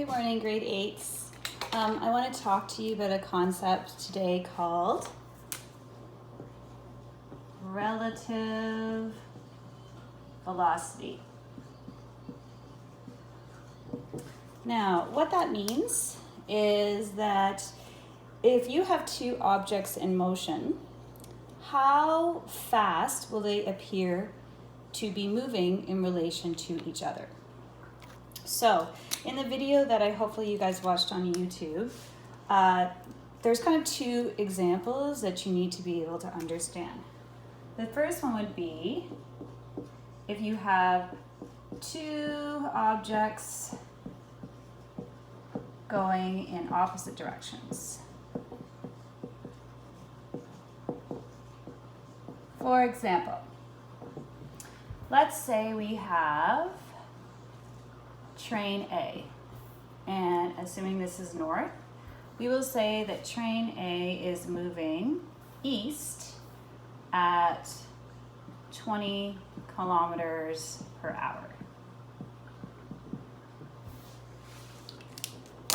Good morning, grade 8s. I want to talk to you about a concept today called relative velocity. Now, what that means is that if you have two objects in motion, how fast will they appear to be moving in relation to each other? So, in the video that hopefully you guys watched on YouTube, there's kind of two examples that you need to be able to understand. The first one would be if you have two objects going in opposite directions. For example, let's say we have train A, and assuming this is north, we will say that train A is moving east at 20 kilometers per hour.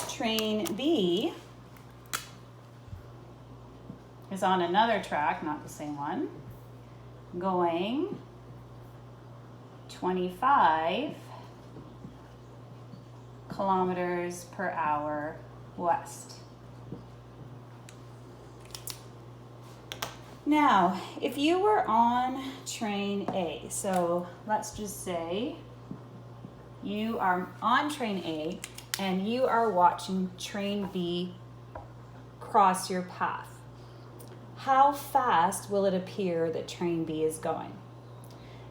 Train B is on another track, not the same one, going 25 kilometers per hour west. Now, if you were on train A, so let's just say you are on train A and you are watching train B cross your path, how fast will it appear that train B is going?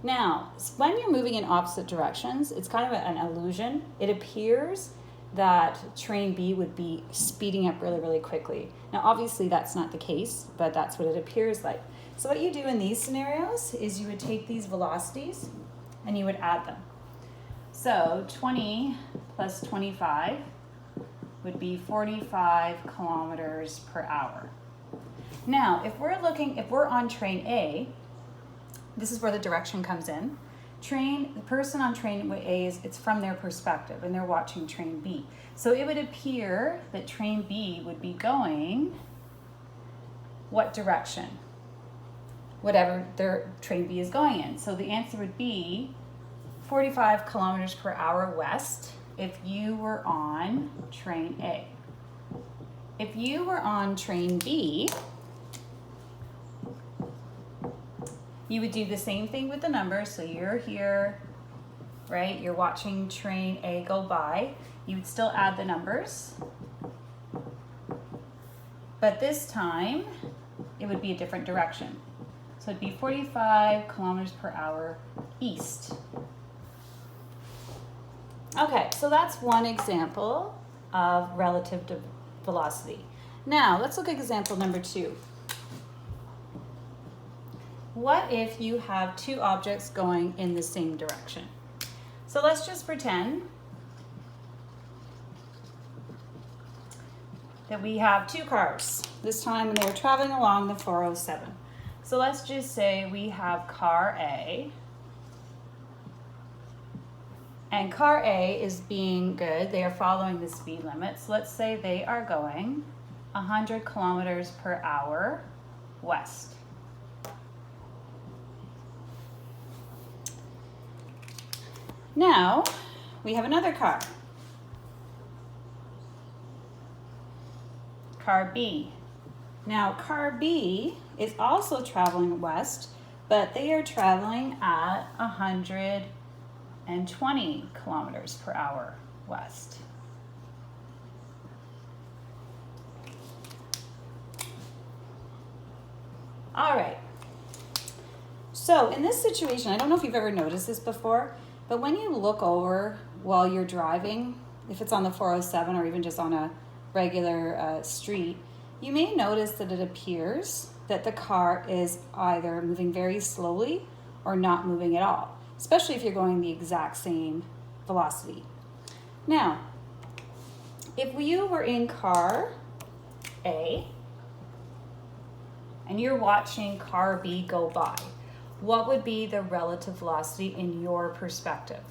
Now, when you're moving in opposite directions, it's kind of an illusion. It appears that train B would be speeding up really, really quickly. Now, obviously that's not the case, but that's what it appears like. So what you do in these scenarios is you would take these velocities and you would add them. So 20 plus 25 would be 45 kilometers per hour. Now, if we're on train A, this is where the direction comes in. The person on train A it's from their perspective and they're watching train B. So it would appear that train B would be going what direction? Whatever their train B is going in. So the answer would be 45 kilometers per hour west if you were on train A. If you were on train B, you would do the same thing with the numbers. So you're here, right? You're watching train A go by. You would still add the numbers. But this time, it would be a different direction. So it'd be 45 kilometers per hour east. Okay, so that's one example of relative velocity. Now, let's look at example number 2. What if you have two objects going in the same direction? So let's just pretend that we have two cars. This time they are traveling along the 407. So let's just say we have car A, and car A is being good. They are following the speed limit. So let's say they are going 100 kilometers per hour west. Now, we have another car. Car B. Now, car B is also traveling west, but they are traveling at 120 kilometers per hour west. All right. So, in this situation, I don't know if you've ever noticed this before, but when you look over while you're driving, if it's on the 407 or even just on a regular street, you may notice that it appears that the car is either moving very slowly or not moving at all, especially if you're going the exact same velocity. Now, if you were in car A and you're watching car B go by, what would be the relative velocity in your perspective?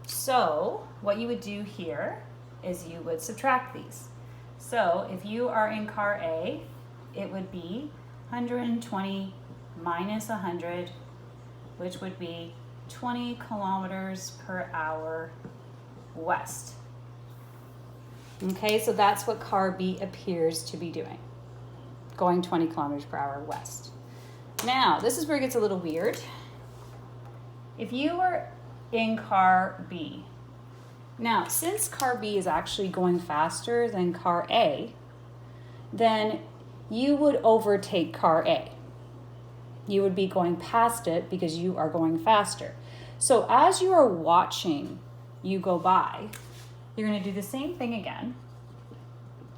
So what you would do here is you would subtract these. So if you are in car A, it would be 120 minus 100, which would be 20 kilometers per hour west. Okay, so that's what car B appears to be doing, going 20 kilometers per hour west. Now, this is where it gets a little weird. If you were in car B, now since car B is actually going faster than car A, then you would overtake car A. You would be going past it because you are going faster. So as you are watching you go by, you're going to do the same thing again.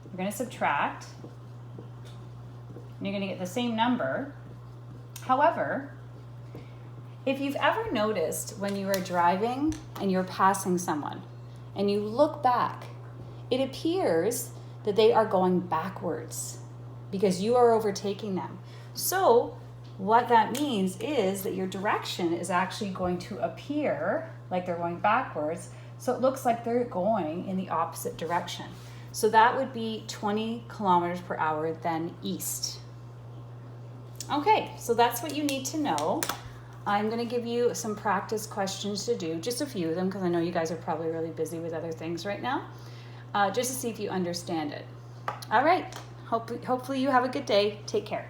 You're going to subtract, and you're going to get the same number. However, if you've ever noticed when you are driving and you're passing someone and you look back, it appears that they are going backwards because you are overtaking them. So what that means is that your direction is actually going to appear like they're going backwards. So it looks like they're going in the opposite direction. So that would be 20 kilometers per hour then east. Okay, so that's what you need to know. I'm going to give you some practice questions to do, just a few of them, because I know you guys are probably really busy with other things right now, just to see if you understand it. All right, hopefully you have a good day. Take care.